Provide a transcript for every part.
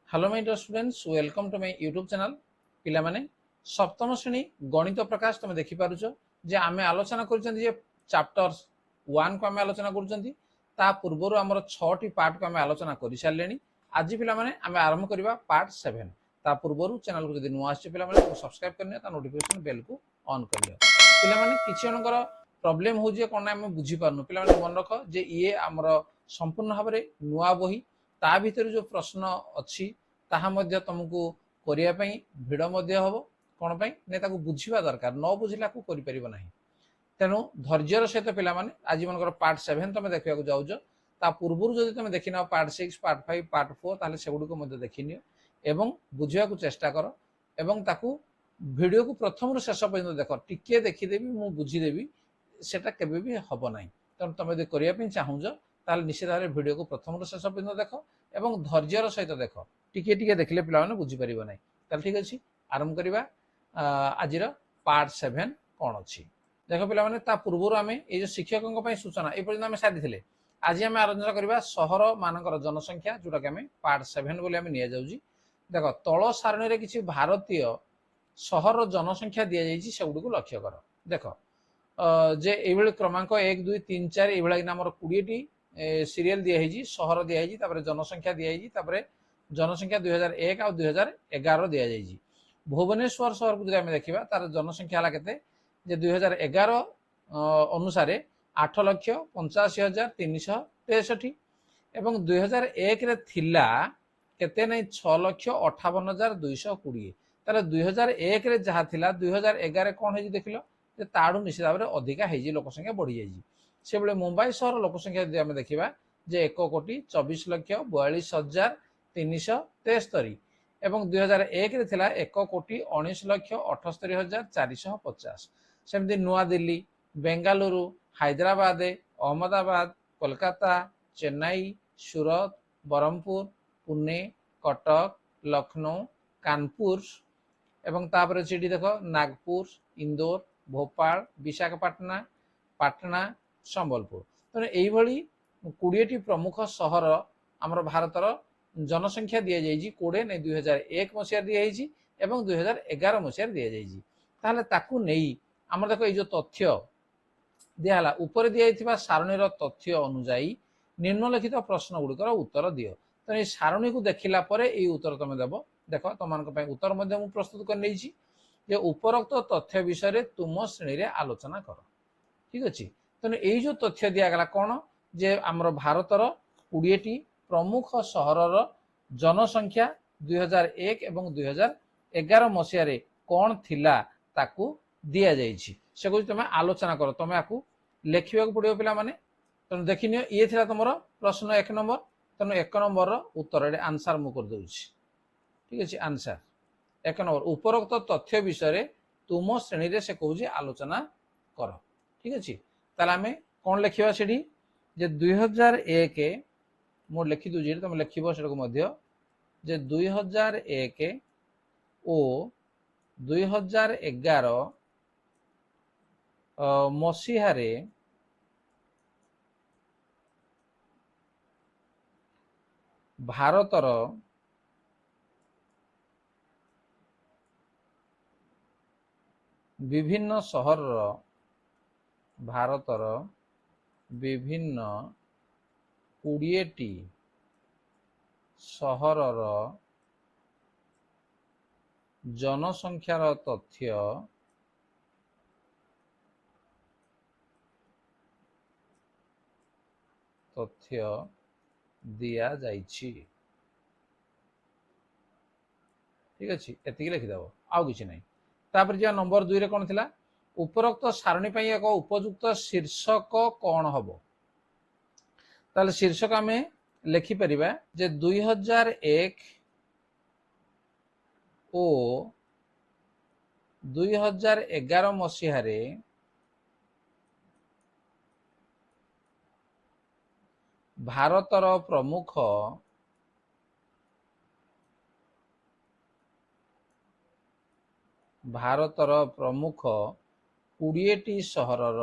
Hello my dear students, welcome to my YouTube channel. पिला माने सप्तम श्रेणी गणित प्रकाश तुम देखि पारुछ जे आमे आलोचना करछन जे चैप्टर 1 को आमे आलोचना करछन ता पूर्वरु हमर 6 टी पार्ट को आमे आलोचना करि सारलेनी। आज पिला माने आमे आरंभ करिवा पार्ट 7। ता पूर्वरु चैनल को जदि नुआ आछि पिला माने सब्सक्राइब करनिया ता नोटिफिकेशन बेल को ऑन करलियो। पिला माने किछि अनकर प्रॉब्लम हो जे कोन आमे बुझी पारनु। पिला माने मन रख जे ये हमर संपूर्ण भाबरे नुआ बही ता भीतर जो प्रश्न अच्छी ताहा मध्य तुमको करिया पई भिडो मध्य हबो कोन पई ने ताको बुझिबा दरकार न बुझिला को करि परिबो नाही। तेनु धैर्यर सहित पिला माने आज मनकर पार्ट 7 तुम देखिया को जाउजो ता पूर्वरु जदि तुम देखिना पार्ट 6 पार्ट 5 पार्ट 4 ताले सेगुडी को मध्य देखिनियो एवं बुझिया को चेष्टा करो एवं ताको वीडियो को प्रथम रु शेष पर्यंत देखो टिके देखि देबी मु बुझी देबी सेटा केबे भी हबो नाही। तन तुम यदि करिया पई चाहुजो ताले निश्चित भाबरे वीडियो को प्रथम रु शेष पर्यंत देखो एवं धैर्यर सहित देखो टिके टिके देखले पिला माने बुझी परिबो नाही। ताले ठीक अछि आरंभ करिबा आजिर पार्ट 7 कोन अछि देखो पिला माने ता पूर्वरु आमे ए जो शिक्षकक पई सूचना ए पर्यंत आमे साथि थिले। आज आमे आलोचना करिबा शहर मानकर जनसंख्या जोटा के आमे पार्ट 7 बोले आमे निया जाउजी। देखो तळ सारणी रे किछि भारतीय शहर जनसंख्या दिया जाइछि सेगुडी को लक्ष्य करो। देखो जे एबेले क्रमांक 1 2 3 4 एबेला हमर 20 टी सीरियल दिया हिजी शहर दिया हिजी तापर जनसंख्या दिया हिजी तापर जनसंख्या 2001 और 2011 दिया जाइजी। भुवनेश्वर शहर को जदि देखा तार जनसंख्या है केते जे 2011 अनुसार 8,85,363 एवं 2001 रे थिला केते नै 6,58,220 तार 2001 रे जहा थिला 2011 कोन हेजी देखिलो जे ताडू निश्चित भाव में अधिका हेजी लोक संख्या बढ़ी जाइजी। से बेले मुंबई शहर लोक संख्या जदि आमे देखिबा जे 1,24,42,373 एवं 2001 रे थिला 1,19,78,450। सेमती नुआ दिल्ली बेंगालुरु हैदराबाद अहमदाबाद कोलकाता चेन्नई सूरत बरहमपुर पुणे कटक लखनऊ कानपुर एवं तापर सीटी देखो नागपुर इंदौर भोपाल विशाखापाटना पाटना संबलपुर। तो यही भली 20 टी प्रमुख शहर आमर भारतर जनसंख्या दि जाइए 20 नहीं 2001 मसीह दी जाइए एवं 2011 मसीह दी जाइए। ताहले ताकू नहीं आमर देखो ये तथ्य दिहला ऊपर दिया सारणीर तथ्य अनुजाई निम्नलिखित प्रश्न गुड़िकर उत्तर दियो। तो ये सारणी को देखला परे ये उत्तर तुम देव। देखो तुम उत्तर मध्य मु प्रस्तुत कर नहीं जे उपरोक्त तथ्य विषय तुम श्रेणी रे आलोचना कर। ठीक अच्छे तेणु यही जो तथ्य दिगला कौन जे आमर भारतर 20 टी प्रमुख सहर जनसंख्या 2001 एवं 2011 मसीह कौन थिला ताकू दिया जाइछि से कुछ तुम आलोचना कर। तुम आपको लिखा पड़ो पिला माने तेणु देखि नियो ये थिला तुमर प्रश्न 1 नंबर। तेणु 1 नंबर उत्तर आंसर मु कर दउछि। ठीक अच्छे आंसर 1 नंबर उपरोक्त तथ्य विषय तुम श्रेणी रे से कहूँ आलोचना कर। ठीक अच्छे ताले आमे कौन लिखा से जे 2001 मु लिखि दूजी तुम लिख जे 2001 ओ 2011 मसीह भारतर विभिन्न सहर भारतर विभिन्न 20 टी सहर जनसंख्यार तथ्य दिया जाइछि। ठीक अच्छे एति लिखिदेव आउ कि ना। तापर जो नंबर 2 रे कौन थिला उपरोक्त सारणी पर एक उपयुक्त शीर्षक कौन हम ताले शीर्षक आम लिखिपर जे 2001 ओ 2011 मसीह भारतर प्रमुख भारतर प्रमुख 20 टी सहरर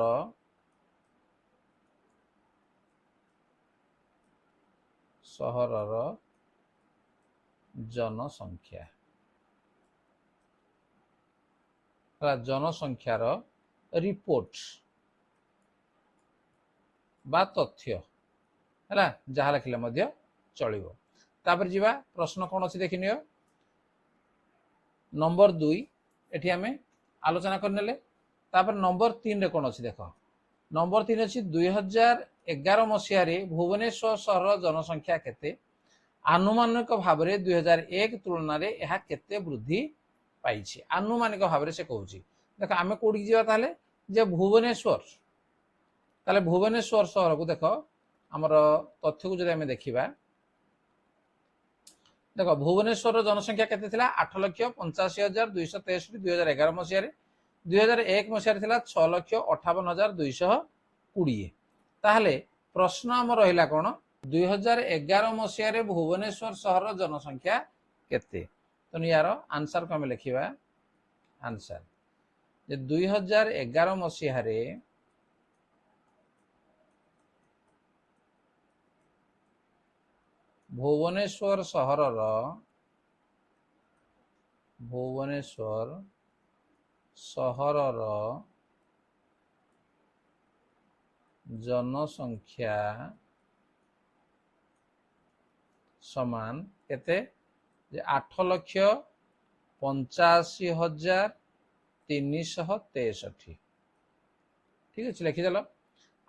जनसंख्या जनसंख्यार रिपोर्ट बा तथ्य है जहाँ लिखले चलो। तापर जीवा प्रश्न कौन अच्छी देखी नियो नंबर 2 एठी आमे आलोचना करनेले। तापर नंबर 3 रे कौन अच्छी देख नंबर 3 अच्छी 2011 मसीह भुवनेश्वर सहर जनसंख्या केते आनुमानिक भाव में 2001 तुलन में यह केते वृद्धि पाई आनुमानिक भाव से कहूँ देख आम कौटी जा जे भुवनेश्वर ताले भुवनेश्वर सहर को देख आमर तथ्य को जब देखा देख भुवनेश्वर जनसंख्या केते थिला 8,85,263 2011 मसीह 2001 मसीह 6,58,220 ताहले प्रश्न आम रहा कौन 2011 मसीह भुवनेश्वर सहर जनसंख्या केते तो यार आंसर को आम लिखा आंसर जे 2011 मसीह भुवनेश्वर सहर जनसंख्या समान केते 8,85,363 ठीक अच्छे लिखिदेल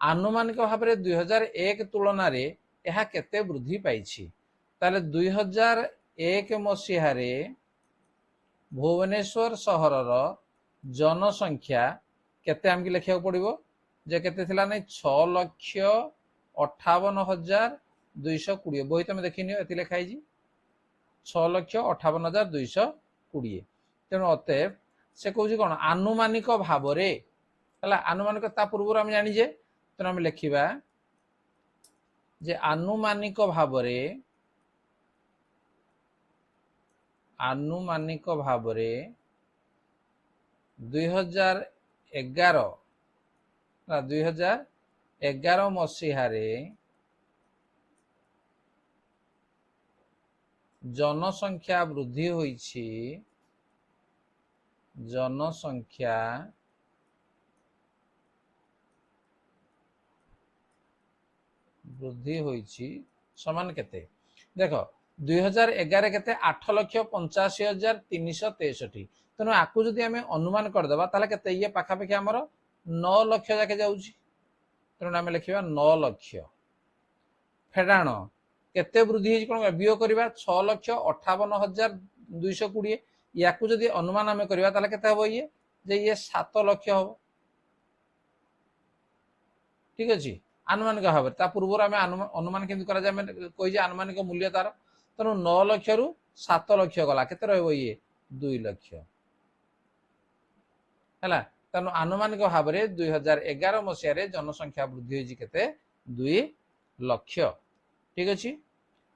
आनुमानिक भाव में 2001 तुलन में यह केते वृद्धि पाई ताले 2001 मसीह भुवनेश्वर सहर जनसंख्या केते आमके लिखा पड़ो जे केते थिला नै 6,58,220 बही तुम देखी नियो एति लिखाई 6,58,220 तेणु अतएव से कौन कौन आनुमानिक भाव आनुमानिक पूर्व आम जानीजे तेणु आम लिखा जे आनुमानिक भाव 2011 मसीह जनसंख्या वृद्धि होईछि जनसंख्या वृद्धि होईछि समान केते देख 2011 केते 8,85,363 तेणु आपको जदि आम अनुमान करदेबा ताले केते ये पाखापाखि आमर 9 लाख जाके जाउछि तेणु आम लिखा 9 लाख फेडाण केते वृद्धि कौन वियोग करवा 6,58,220 या जदि अनुमान आम करवा ताले केते हबो ये जे ये 7 लाख हम ठीक अच्छे आनुमानिक भाव पूर्व आम अनुमान केमती कही आनुमानिक मूल्य तार तेणु 9 लाख रु 7 लाख गला केते रहइबो ये 2 लाख है तेणु आनुमानिक भाव में 2011 मसीह जनसंख्या वृद्धि होती केते 2 लाख ठीक अच्छे।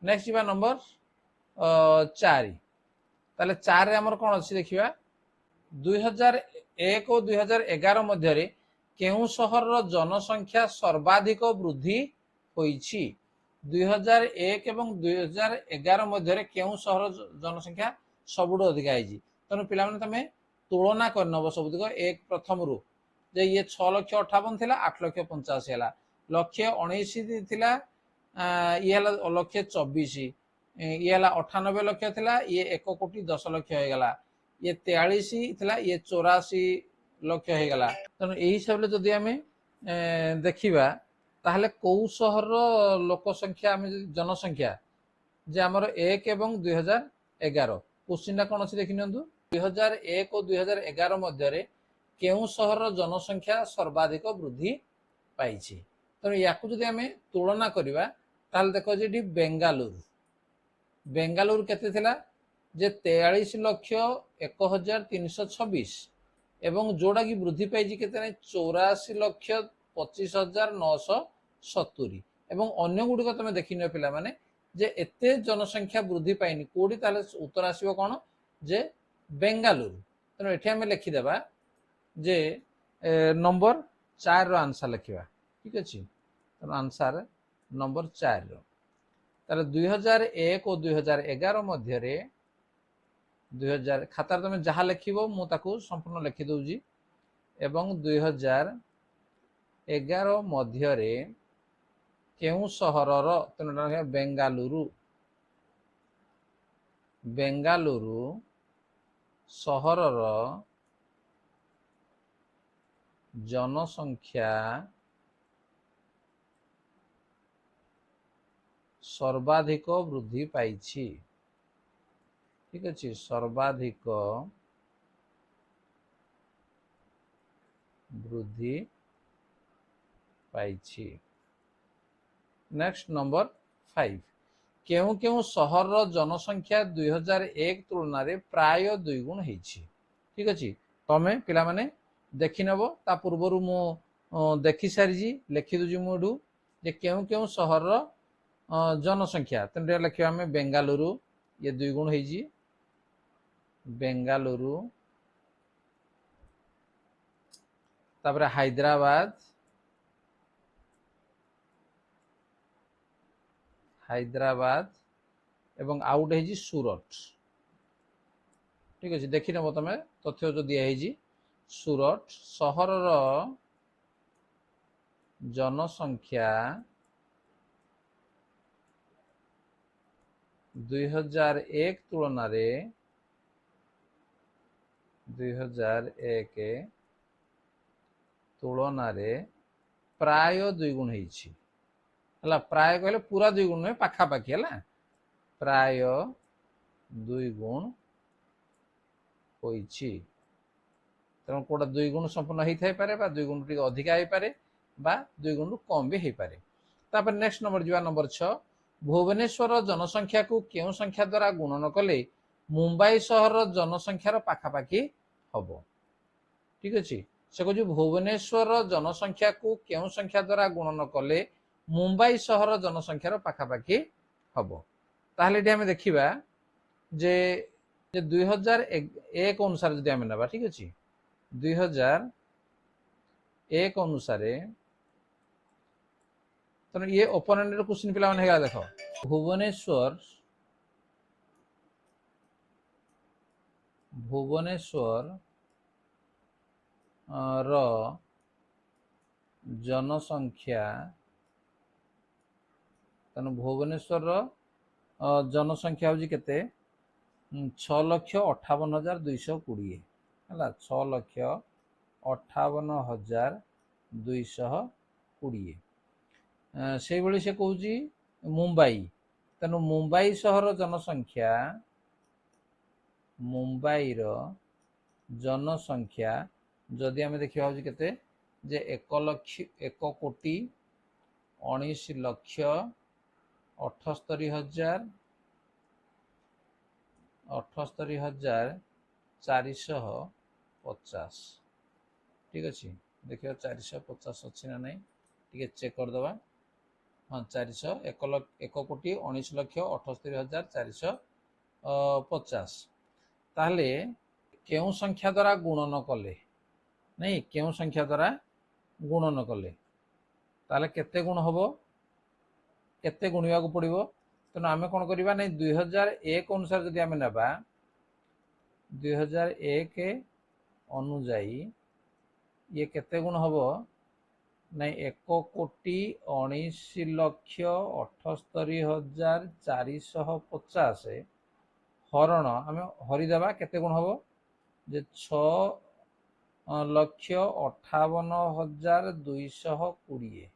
नेक्स्ट जी नंबर 4 ताले 4 रे हमर कोन अछि देखिबा 2001 और 2011 मध्य केउ सहर जनसंख्या सर्वाधिक वृद्धि होईछि 2001 एवं 2011 मध्य केउ सहर जनसंख्या सबुठ अधिक आईछि तेणु पिला माने तमे तुलना करनब सबुदिक एक प्रथम रु जे ये 6,58,000 थिला 8,85,000 हैला 1,19,000 थिला ये हला 1,24,000 ये हला 98 लाख थिला ये 1,10 लाख हो गला ये 43 थिला ये 84 लाख हो गला तेणु यही हिसाब से जदि आम देखा ताहले कौ सहर लोक संख्या आम जनसंख्या जे आमर 1 एवं 2011 क्वेश्चन कौन अच्छे देखी नि 2001 और 2011 मध्य केउ सहर जनसंख्या सर्वाधिक वृद्धि पाई तेणु या आम तुलना करवा ताहले देखो जी बेंगालुरु केते थिला जे 43,01,326 एवं जोड़ा की वृद्धि पाई केते 84,25,970 एवं अन्य गुड़िक तुम देखी नियो पिला माने जे एते जनसंख्या वृद्धि पाइनि कोडी ताले उत्तर आसीबो कोन जे बेंगालुरु तेणु एठी आमे लिखिदेबा जे नंबर 4 रो आंसर लिखिबा ठीक अछि तेणु आंसर नंबर 4 रो ताले 2001 और 2011 मध्य 2000 खातार तुम जहाँ लिखिबो मु ताकू संपूर्ण लिखि दउजी एवं 2011 मध्य केउ सहरर तेणु बेंगालुरु बेंगालुरु सहरर जनसंख्या सर्वाधिक वृद्धि पाइछि। ठीक अच्छे, सर्वाधिक वृद्धि पाइछि। नेक्स्ट नंबर 5, केउ केउ सहर जनसंख्या 2001 तुलना रे प्राय 2 गुण होइछि। ठीक अच्छे, तमे पिला माने देखि नबो ता पूर्वरु मु देखि सारिजी लिखि दुजी मुडू जे केउ केउ सहर जनसंख्या तेन लिखिबा आमे बेंगालुरु ये 2 गुण होइछि बेंगालुरु, तापर हैदराबाद हैदराबाद एवं आउट है सूरत। ठीक अच्छे, देखि नबो तमे तथ्य जो दिया है सूरत सहर जनसंख्या 2001 तुलना रे 2001 तुलना रे प्राय 2 गुण होइछि। हला प्राय कहले पूरा 2 गुण पाखा पाखी हला प्राय 2 गुण होइछि। तेणु कोटा 2 गुण संपूर्ण होई थाई पारे बा 2 गुण टिक अधिका होई पारे बा 2 गुण कम भी होई पारे। तापर नेक्स्ट नंबर जिवा नंबर 6, भुवनेश्वर जनसंख्या को केउ संख्या द्वारा गुणन कले मुंबई शहर जनसंख्यार पाखापाखी हबो। ठीक अच्छे, से कहूँ भुवनेश्वर जनसंख्या को केउ संख्या द्वारा गुणन कले मुंबई शहर जनसंख्यार पाखापाखी हबो। ताहले एठी हमें देखिबा जे 2001 अनुसार जदि हमें नबा। ठीक अच्छे, 2001 अनुसार तो ये ओपोनेंट क्वेश्चन पिला माने हेगा देखो भुवनेश्वर रो जनसंख्या तेणु भुवनेश्वर जनसंख्या हूँ केते 6,58,220 है 6,58,220 से भली से कहूँ मुंबई तेणु मुंबई शहर जनसंख्या मुंबई रो जनसंख्या जदि आम देखा केते जे 1,19,78,450। ठीक अच्छे, देखिए 450 अच्छी ना नहीं टे चेक करदे। हाँ 1,19,78,450 ताहले केउ संख्या द्वारा गुणन कले नहीं केउ संख्या द्वारा गुणन कले ताहले केते गुण हबो केते गुणिया को पड़िबो। तेणु आमे कोन करिबा नहीं 2001 अनुसार जदि आमे नेबा 2001 अनुजाई ये केते गुण हबो नहीं 1,19,78,450 हरण आमे हरिदेबा केते गुण हबो जे 6,58,220।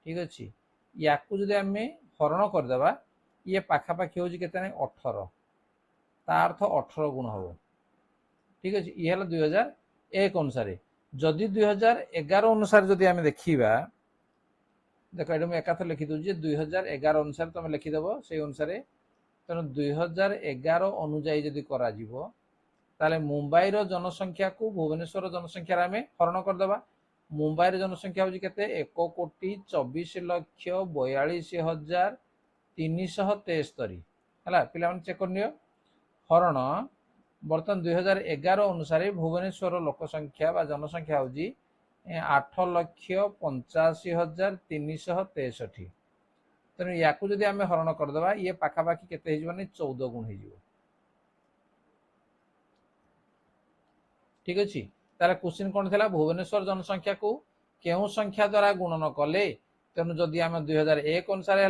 ठीक अच्छे, या जदि आम हरण करदेबा ये पाखापाखी हूँ के 18 ता अर्थ 18 गुण हम। ठीक अच्छे, ये 2001 अनुसार। जदि 2011 अनुसार जदि आम देखा देख ये मुझे एकाथ लिखी दूसरी 2011 अनुसार तुम लिखिदेव से अनुसार तेणु 2011 अनुजाई जदि करा ताले मुंबई रो जनसंख्या को भुवनेश्वर जनसंख्या आम हरण करदे। मुंबई रो जनसंख्या हूँ केते 1,24,42,373 है पिला चेक कर हरण बर्तमान 2011 अनुसार भुवनेश्वर लोक संख्या बा जनसंख्या हूँ 8,85,363। तेणु या जदि आम हरण करदे ये पाखापाखि केते 14 गुण हो। ठीक अच्छे तार क्वेश्चन कौन था भुवनेश्वर जनसंख्या को केउ संख्या द्वारा गुणन कले तेणु जदि आम 2001 अनुसार है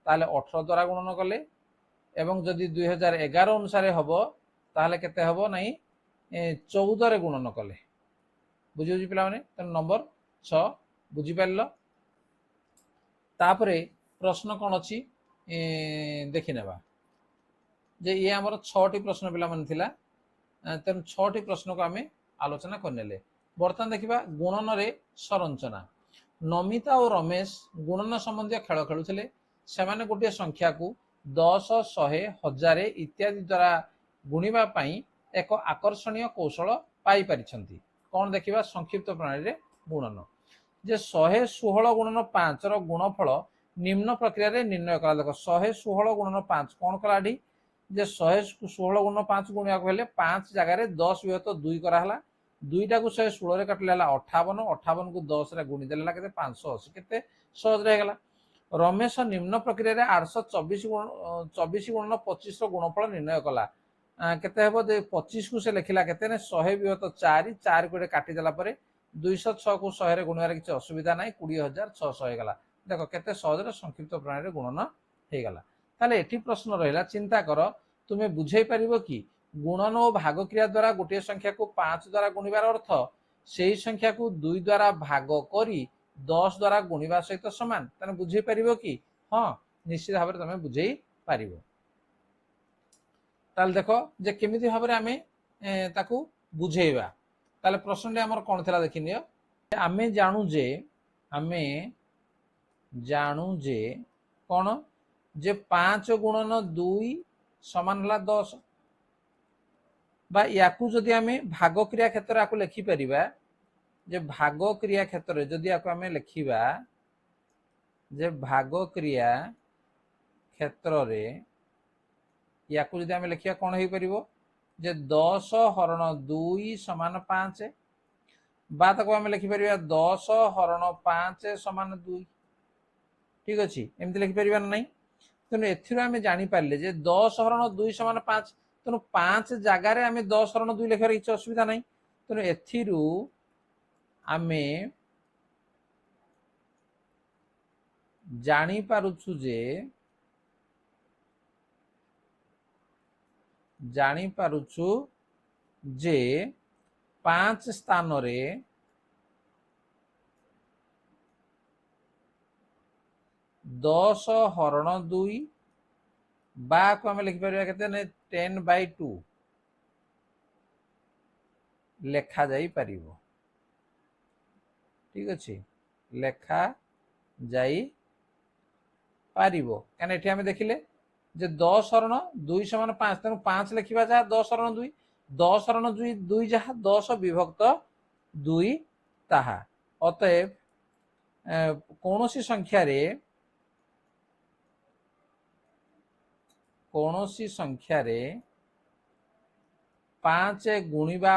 18 द्वारा गुणन कले एवं जदि 2011 अनुसार हम ताहले केते हबो नहीं 14 रे गुणन कले बुझी पे तेणु नंबर 6 बुझीपार। तापरे प्रश्न कौन अच्छी देखी नेबा जे ये आमर 6टी प्रश्न पिला मन थिला तेणु 6टी प्रश्न को आम आलोचना करने। बर्तमान देखा गुणन रे संरचना नमिता और रमेश गुणन संबंधी खेल खेलुले से गोटे संख्या को 10, 100, 1000 इत्यादि द्वारा गुणिबा पाई एक आकर्षणीय कौशल पाई पारिछंती। कौन देखिबा संक्षिप्त प्रणाली रे गुणन जे 116 गुणन 5 रो गुणफल निम्न प्रक्रिया रे निर्णय करा। देख 116 गुणन 5 कौन कला जे 116 गुणन 5 गुणिया कहले 5 जगह 10 विहत 2 कराला 2टा को 116 रे काटले 58 58 को 10 रे गुणी देला केते 580 केते सहज रे गेला। रमेश निम्न प्रक्रिया रे 824 गुणन 25 रो गुणफल निर्णय कला केते हेबो 25 को से लिखिला केते ने 100 विहत 4 4 को काटी देला परे 206 को 100 रे गुणियार किसी असुविधा नाही 20600 हे गला। देखो केते सहज रे संक्षिप्त प्रणाली रे गुणन हे गला। ताले एठी प्रश्न रहिला चिंता कर तुमे बुझाई परिबो कि गुणन और भाग क्रिया द्वारा गोटे संख्या को 5 द्वारा गुणिबार अर्थ सेही संख्या को 2 द्वारा भाग करी 10 द्वारा गुणिबा सहित समान तने बुझाई परिबो कि हां निश्चित भाव तुमे बुझाई परिबो। ताले देखो जे केमिति भाव रे आमे ताकू बुझेइबा ताले प्रश्न रे हमर कोन थिला देखिनियो आमे जानू जे कौन जे 5 गुणन 2 समान हला 10 बा याकू जदि आमे भाग क्रिया क्षेत्र आकू लिखि परिबा जे भाग क्रिया क्षेत्र जदि आकू आमे लिखिबा जे भाग क्रिया क्षेत्र रे याकू जदि आमे लिखिया कोन हेइ परिबो जे 10 हरण 2 समान 5 बा ताको आमे लिखि परिबा 10 हरण 5 समान 2। ठीक अच्छे एमती लिखिपर ना तेणु एम जानी पारे जे 10 हरण 2 समान 5 तेणु 5 जगार आम 10 हरण 2 लिखार किसी असुविधा ना तेणु एथिरू आमे जानी पारुछु जे 5 स्थान रे 10 हरण 2 बा को आम लिखिपर के 10/2 लेखा जाई परिबो। ठीक अच्छे लेखा जाई पारिबो कहना एठी आमे देखिले जे 10 हरण 2 समान 5 तेणु 5 लिखिबा जहा 10 हरण 2 10 हरण 2 जहा 10 विभक्त 2 ताहा अतएव कौनसी संख्या रे 5 गुणिबा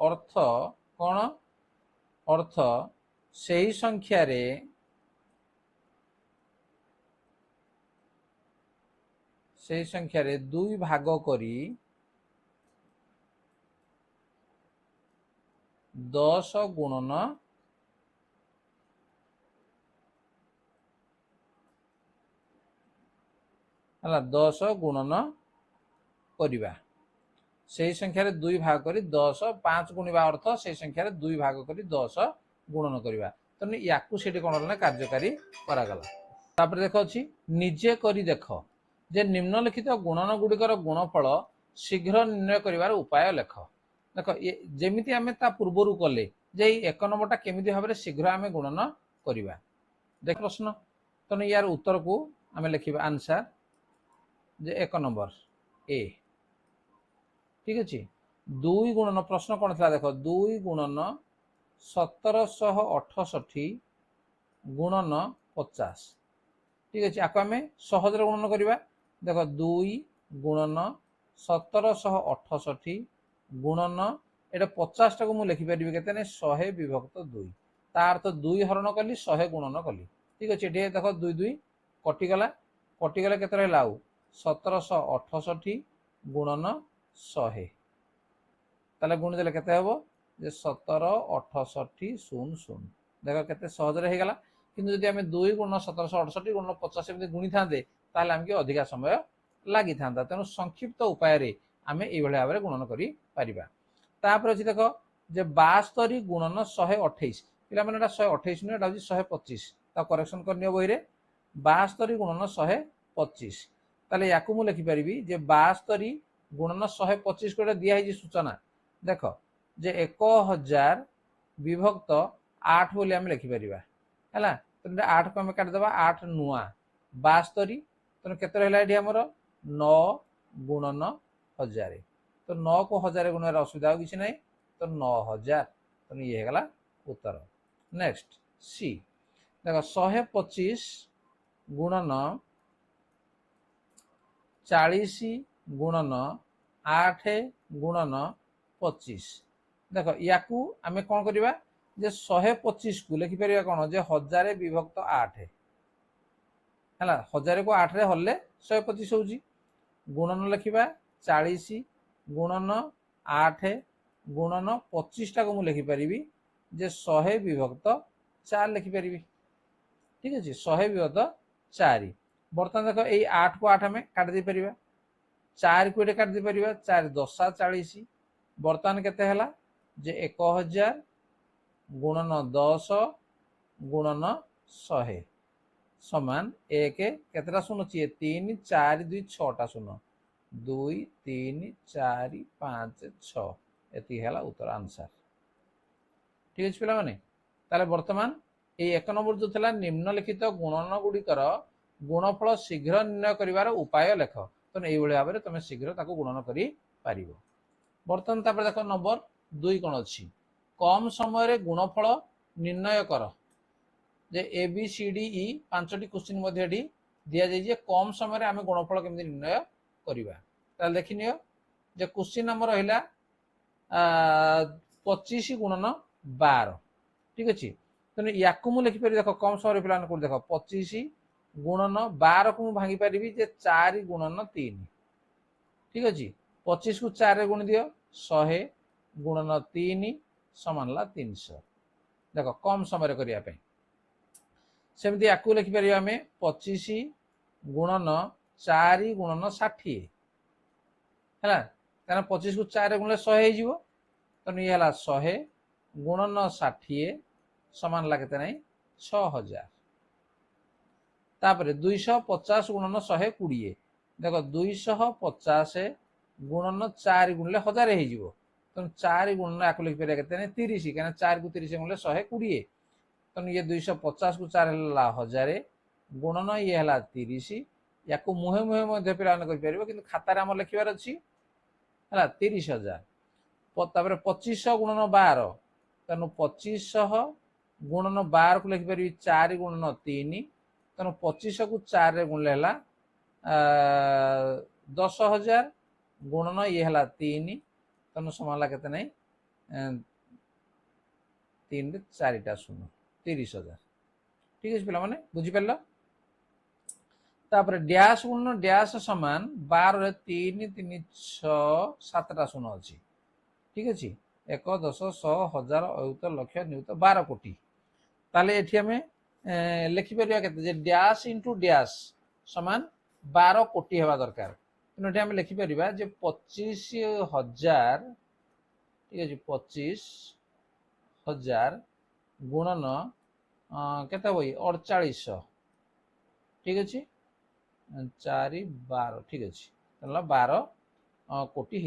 अर्थ कौन अर्थ सही संख्या रे सही संख्या रे 2 भाग करी 10 गुणन हला 10 गुणन करिबा सही संख्या रे 2 भाग करी 10 5 गुणिबा अर्थ सही संख्या रे 2 भाग करी 10 गुणन करिबा तने याकू सेठी कोन होला कार्यकारी करा गला। तापर देखो अछि निजे करी देखो जे निम्नलिखित गुणन गुडिकर गुणफल शीघ्र निर्णय करिवार उपाय लेख। देखो जेमिति आमे ता पूर्वरु कले जे एक नंबरटा केमिति भाबरे शीघ्र आमे गुणन करिबा देख प्रश्न तने यार उत्तर को आमे लिखिबा आंसर जे एक नंबर ए। ठीक अच्छे 2 गुणन प्रश्न कौन था देख 2 गुणन 1768 गुणन 50। ठीक अच्छे आपको आम सहज गुणन करवा देख 2 गुणन 1768 गुणन এটা 50 টাକୁ ମୁଁ ଲେଖିପାରିବି କେତେ ନା 100 ବିଭକ୍ତ 2 ତା ଅର୍ଥ 2 ହରଣ କଲି 100 ଗୁଣନ କଲି। ଠିକ ଅଛି ଏଠି ଦେଖ 2 2 କଟିଗଲା କଟିଗଲେ କେତେ ରହିଲା ଆଉ 1768 ଗୁଣନ 100 ତାହେଲେ ଗୁଣି ଦେଲେ କେତେ ହେବ ଯେ 1768 0 0 ଦେଖ କେତେ ସହଜରେ ହେଇଗଲା। କିନ୍ତୁ ଯଦି ଆମେ 2 ଗୁଣନ 1768 ଗୁଣନ 50 ଏମିତି ଗୁଣିଥାନ୍ତେ ତାହେଲେ ଆମକୁ ଅଧିକା ସମୟ ଲାଗିଥାନ୍ତା। ତେଣୁ ସଂକ୍ଷିପ୍ତ ଉପାୟରେ ଆମେ ଏଇଭଳି ଭାବରେ ଗୁଣନ କରିପାରିବା। ତାପରେ ଅଛି ଦେଖ ଯେ 72 ଗୁଣନ 128 ପିଲାମାନେ ଏଟା 128 ନୁହେଁ ଏଟା ହେଉଛି 125 ତା କରେକ୍ସନ କରିନିଅ ବହିରେ 72 ଗୁଣନ 125 ତାହେଲେ ୟାକୁ ମୁଁ ଲେଖିପାରିବି ଯେ 72 ଗୁଣନ 125 ଗୋଟେ ଦିଆହେଇଛି ସୂଚନା देख जे 1000 विभक्त 8 बोली आम लिखिपर है 8 को आम काटिदेवा 8 नुआ 72 तेणु केत रहा आमर 9 गुणन 1000 तो 9 को 1000 गुणर असुविधा किसी ना तो 9000 तेणु ये गला उत्तर। नेक्स्ट सी देख 125 गुणन 40 गुणन 8 गुणन 25 देख या आम कौन करवा जे 125 को लिखिपर कौन जे 1000 विभक्त 8 है 1000 को 8 रे हल्ले 125 होउची गुणन लिखा 40 गुणन 8 गुणन 25 टा को मुझे लिखिपर जे 100 विभक्त 4 लिखिपर। ठीक अच्छे 100 विभक्त 4 बर्तमान देख ये 8 को 8 आम काटि पार 4 को ये काटि पार 4 10 40 बर्तमान केते हला जे 1000 गुणन 10 गुणन 100 समान 1 केतेटा शून्य ची 3 4 2 6टा शून्य 2 3 4 5 6 एति हला उत्तर आंसर। ठीक अछि पिला माने ताले वर्तमान ए 1 नंबर जो थला निम्नलिखित गुणन गुड़िकर गुणफल शीघ्र निर्णय करिवार उपाय लेख तो एई भली भाबरे तमे शीघ्र ताको गुणन करि पारिबो। बर्तमान तापर देख नंबर 2 कौन अच्छी कम समय गुणफल निर्णय कर जे A B C D E 5टी क्वेश्चन मध्य दि जाइए कम समय आम गुणफल केमती निर्णय करवा देखनी जे क्वेश्चन आम रहा 25 गुणन 12। ठीक अच्छे तेणु या लिखिपर देख कम समय पे देख 25 गुणन 12 को मुझे भांगी पारि जे 4 गुणन 3। ठीक अच्छे 25 को 4 रे गुण दियो 100 गुणन 3 समान 300 देख कम समय करने सेमती या लिखिपर आम 25 गुणन 4 गुणन 60 है क्या 25 को 4 गुण 100 हो तेणु ये 100 गुणन 60 समान लगते ना 6000 तापर 250 गुणन 120 देख 250 गुणन 4 गुणले 1000 हो तेणु 4 गुणन या लिखिपर के 30 क्या 4 को 30 गुणले 120 तेणु ये 250 को 4 है 1000 गुणन ये है 30 या मुहे मुहे पिला कि खातार आम लिखार अच्छी है 30,000 तापर 2500 गुणन 12 तेणु 2500 गुणन 12 को लिखिपर 4 गुणन 3 तेणु 2500 को 4 रे गुणले 10,000 गुणन ये है 3 तेणु समान के 3 4टा शून्य 30,000। ठीक है पे बुझिपार तापर डैश गुणन डैश समान 12 रे 3 3 6 7टा शून्य अच्छी। ठीक अच्छे 1 10 100 1000 अयुत लक्ष नियुत 12 कोटी ताले एठी हमें लिखिपर के डैश इंटू डैश समान 12 कोटी हवा दरकार तेणु ये लिखिपर 25,000। ठीक अच्छे 25,000 गुणन केते बई 4800। ठीक अच्छे 4 12 ठीक अच्छे 12 कोटी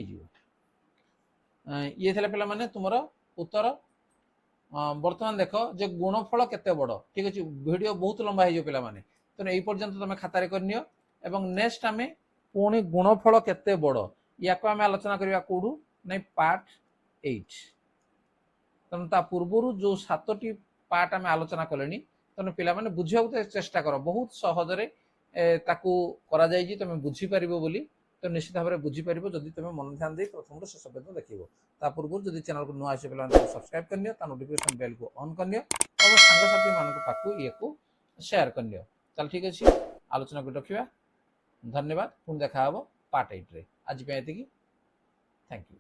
ये थे पे माने तुम उत्तर। बर्तमान देख जे गुणफल केते बड़। ठीक अच्छे वीडियो बहुत लंबा हो पे तेणु यही पर्यंत तुम खातार करनियो एवं नेक्स्ट आम पुणी गुणफल केते बड़ या आम आलोचना करवा कौटू ना पार्ट 8 तेणु ता पूर्वर जो 7टी पार्ट आम आलोचना कले तेणु पे बुझा चेष्टा कर बहुत सहजरे ताकू करा जायछि तुम बुझी पारिबो बोली तो निश्चित भाव में बुझीपर जदि तुम मन ध्यान दे प्रथम शेष पर्यटन देख ता पूर्व जब चैनल को नुआ आसे पे सब्सक्राइब करनी नोटिफिकेशन बेल को ऑन करनी और सांगसाथी मान पाखु ये को शेयर करनी। चल ठीक अच्छे आलोचना को रखा। धन्यवाद। पुणी देखा पार्ट 8 रे। आज थैंक यू।